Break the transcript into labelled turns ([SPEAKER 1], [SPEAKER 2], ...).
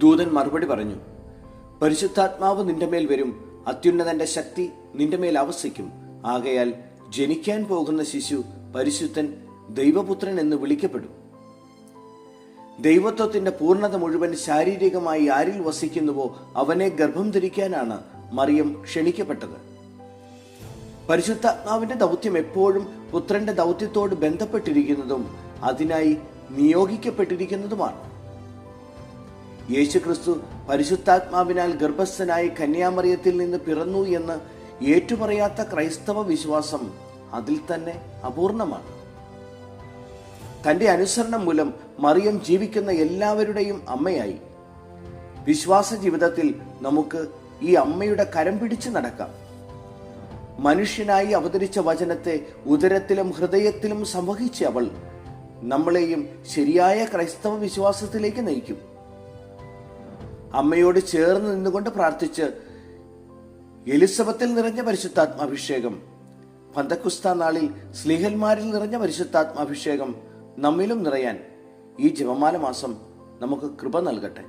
[SPEAKER 1] ദൂതൻ മറുപടി പറഞ്ഞു, പരിശുദ്ധാത്മാവ് നിന്റെ മേൽ വരും, അത്യുന്നതന്റെ ശക്തി നിന്റെ മേൽ ആവസിക്കും. ആകയാൽ ജനിക്കാൻ പോകുന്ന ശിശു പരിശുദ്ധൻ, ദൈവപുത്രൻ എന്ന് വിളിക്കപ്പെടും. ദൈവത്വത്തിന്റെ പൂർണ്ണത മുഴുവൻ ശാരീരികമായി ആരിൽ വസിക്കുന്നുവോ അവനെ ഗർഭം ധരിക്കാനാണ് മറിയം ക്ഷണിക്കപ്പെട്ടത്. പരിശുദ്ധാത്മാവിന്റെ ദൗത്യം എപ്പോഴും പുത്രന്റെ ദൗത്യത്തോട് ബന്ധപ്പെട്ടിരിക്കുന്നതും അതിനായി നിയോഗിക്കപ്പെട്ടിരിക്കുന്നതുമാണ്. യേശുക്രിസ്തു പരിശുദ്ധാത്മാവിനാൽ ഗർഭസ്ഥനായി കന്യാമറിയത്തിൽ നിന്ന് പിറന്നു എന്ന് ഏറ്റുപറയാത്ത ക്രൈസ്തവ വിശ്വാസം അതിൽ തന്നെ അപൂർണമാണ്. തന്റെ അനുസരണം മൂലം മറിയം ജീവിക്കുന്ന എല്ലാവരുടെയും അമ്മയായി. വിശ്വാസ ജീവിതത്തിൽ നമുക്ക് ഈ അമ്മയുടെ കരം പിടിച്ച് നടക്കാം. മനുഷ്യനായി അവതരിച്ച വചനത്തെ ഉദരത്തിലും ഹൃദയത്തിലും സംവഹിച്ച അവൾ നമ്മളെയും ശരിയായ ക്രൈസ്തവ വിശ്വാസത്തിലേക്ക് നയിക്കും. അമ്മയോട് ചേർന്ന് നിന്നുകൊണ്ട് പ്രാർത്ഥിച്ച് എലിസബത്തിൽ നിറഞ്ഞ പരിശുദ്ധാത്മാഭിഷേകം, പന്തക്കുസ്ത നാളിൽ സ്ലീഹന്മാരിൽ നിറഞ്ഞ പരിശുദ്ധാത്മാഭിഷേകം നമ്മിലും നിറയാൻ ഈ ജപമാല മാസം നമുക്ക് കൃപ നൽകട്ടെ.